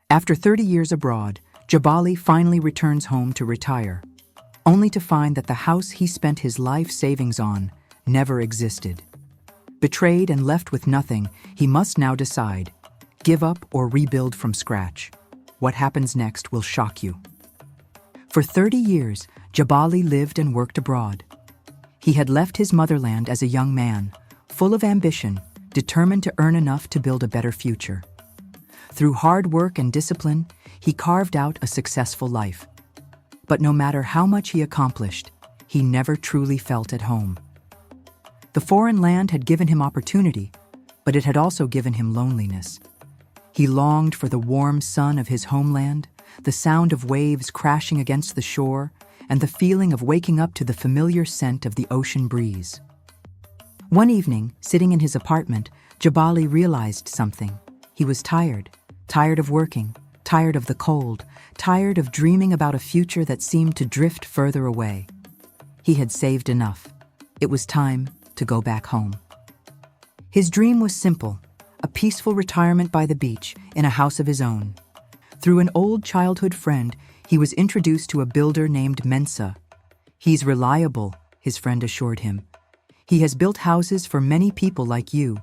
After 30 years abroad, Jabali finally returns home to retire, only to find that the house he spent his life savings on never existed. Betrayed and left with nothing, he must now decide: give up or rebuild from scratch. What happens next will shock you. For 30 years, Jabali lived and worked abroad. He had left his motherland as a young man, full of ambition, determined to earn enough to build a better future. Through hard work and discipline, he carved out a successful life. But no matter how much he accomplished, he never truly felt at home. The foreign land had given him opportunity, but it had also given him loneliness. He longed for the warm sun of his homeland, the sound of waves crashing against the shore, and the feeling of waking up to the familiar scent of the ocean breeze. One evening, sitting in his apartment, Jabali realized something. He was tired of working, tired of the cold, tired of dreaming about a future that seemed to drift further away. He had saved enough. It was time to go back home. His dream was simple: a peaceful retirement by the beach in a house of his own. Through an old childhood friend, he was introduced to a builder named Mensa. "He's reliable," his friend assured him. "He has built houses for many people like you,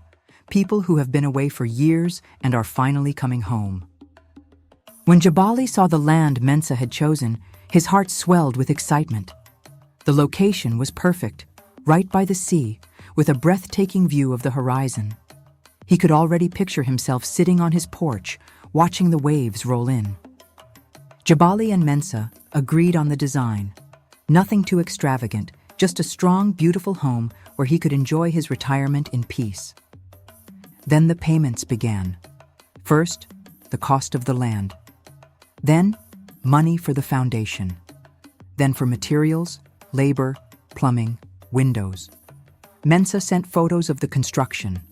people who have been away for years and are finally coming home." When Jabali saw the land Mensa had chosen, his heart swelled with excitement. The location was perfect, right by the sea, with a breathtaking view of the horizon. He could already picture himself sitting on his porch, watching the waves roll in. Jabali and Mensa agreed on the design. Nothing too extravagant, just a strong, beautiful home where he could enjoy his retirement in peace. Then the payments began. First, the cost of the land. Then, money for the foundation. Then for materials, labor, plumbing, windows. Mensa sent photos of the construction: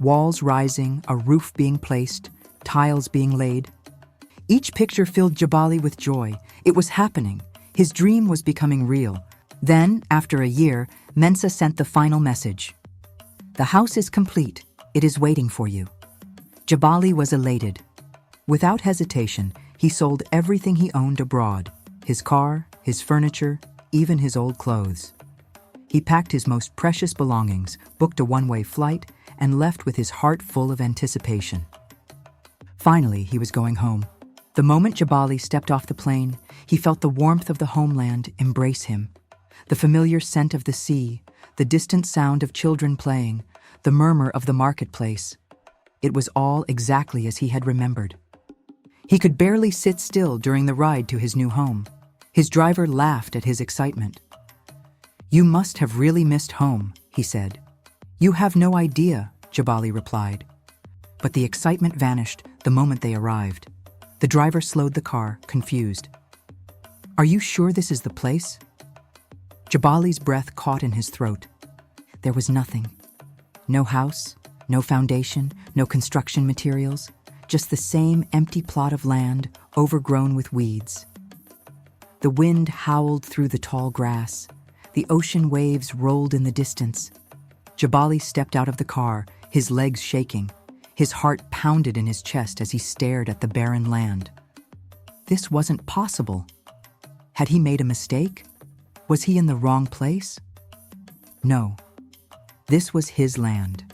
walls rising, a roof being placed, tiles being laid. Each picture filled Jabali with joy. It was happening. His dream was becoming real. Then, after a year, Mensa sent the final message: "The house is complete. It is waiting for you." Jabali was elated. Without hesitation, he sold everything he owned abroad: his car, his furniture, even his old clothes. He packed his most precious belongings, booked a one-way flight, and left with his heart full of anticipation. Finally, he was going home. The moment Jabali stepped off the plane, he felt the warmth of the homeland embrace him. The familiar scent of the sea, the distant sound of children playing, the murmur of the marketplace. It was all exactly as he had remembered. He could barely sit still during the ride to his new home. His driver laughed at his excitement. "You must have really missed home," he said. "You have no idea," Jabali replied. But the excitement vanished the moment they arrived. The driver slowed the car, confused. "Are you sure this is the place?" Jabali's breath caught in his throat. There was nothing. No house, no foundation, no construction materials, just the same empty plot of land overgrown with weeds. The wind howled through the tall grass. The ocean waves rolled in the distance. Jabali stepped out of the car, his legs shaking. His heart pounded in his chest as he stared at the barren land. This wasn't possible. Had he made a mistake? Was he in the wrong place? No. This was his land.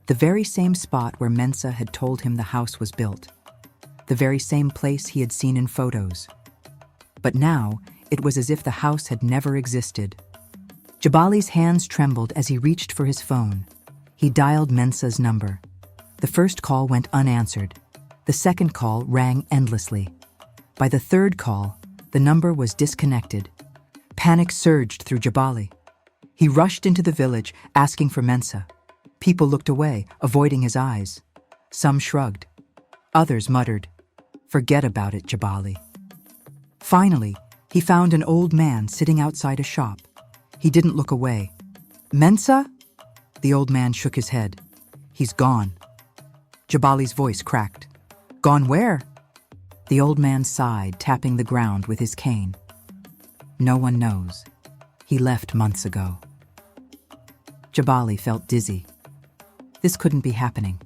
The very same spot where Mensa had told him the house was built. The very same place he had seen in photos. But now, it was as if the house had never existed. Jabali's hands trembled as he reached for his phone. He dialed Mensa's number. The first call went unanswered. The second call rang endlessly. By the third call, the number was disconnected. Panic surged through Jabali. He rushed into the village, asking for Mensa. People looked away, avoiding his eyes. Some shrugged. Others muttered, "Forget about it, Jabali." Finally, he found an old man sitting outside a shop. He didn't look away. "Mensa?" The old man shook his head. "He's gone." Jabali's voice cracked. "Gone where?" The old man sighed, tapping the ground with his cane. "No one knows. He left months ago." Jabali felt dizzy. This couldn't be happening.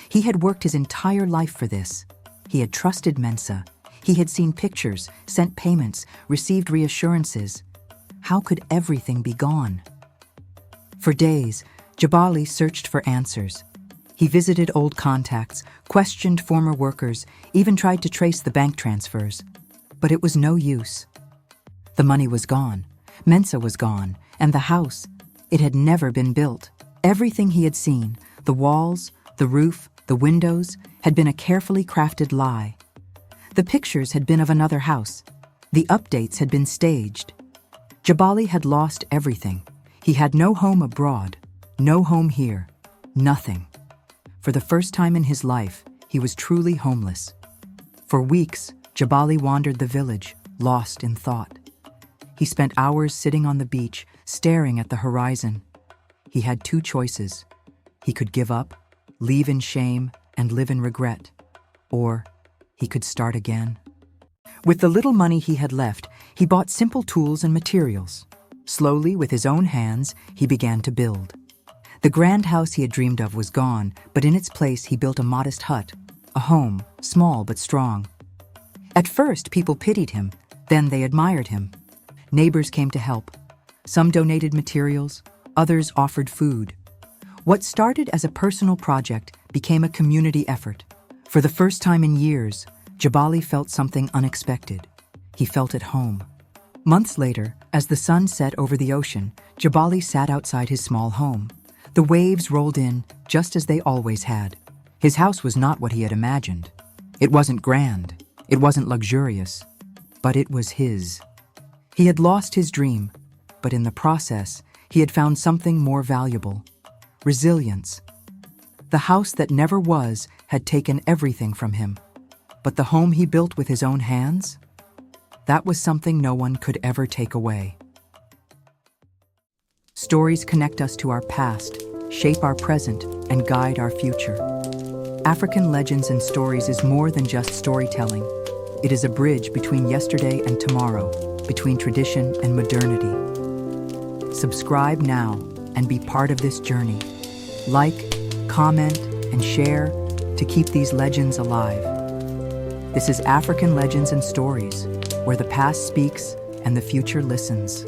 He had worked his entire life for this. He had trusted Mensa. He had seen pictures, sent payments, received reassurances. How could everything be gone? For days, Jabali searched for answers. He visited old contacts, questioned former workers, even tried to trace the bank transfers. But it was no use. The money was gone, Mensa was gone, and the house, it had never been built. Everything he had seen, the walls, the roof, the windows, had been a carefully crafted lie. The pictures had been of another house. The updates had been staged. Jabali had lost everything. He had no home abroad, no home here, nothing. For the first time in his life, he was truly homeless. For weeks, Jabali wandered the village, lost in thought. He spent hours sitting on the beach, staring at the horizon. He had two choices. He could give up, leave in shame, and live in regret. Or he could start again. With the little money he had left, he bought simple tools and materials. Slowly, with his own hands, he began to build. The grand house he had dreamed of was gone, but in its place he built a modest hut, a home, small but strong. At first, people pitied him, then they admired him. Neighbors came to help. Some donated materials, others offered food. What started as a personal project became a community effort. For the first time in years, Jabali felt something unexpected. He felt at home. Months later, as the sun set over the ocean, Jabali sat outside his small home. The waves rolled in, just as they always had. His house was not what he had imagined. It wasn't grand. It wasn't luxurious. But it was his. He had lost his dream, but in the process, he had found something more valuable: resilience. The house that never was had taken everything from him. But the home he built with his own hands? That was something no one could ever take away. Stories connect us to our past, shape our present, and guide our future. African Legends and Stories is more than just storytelling. It is a bridge between yesterday and tomorrow, between tradition and modernity. Subscribe now and be part of this journey. Like, comment, and share to keep these legends alive. This is African Legends and Stories, where the past speaks and the future listens.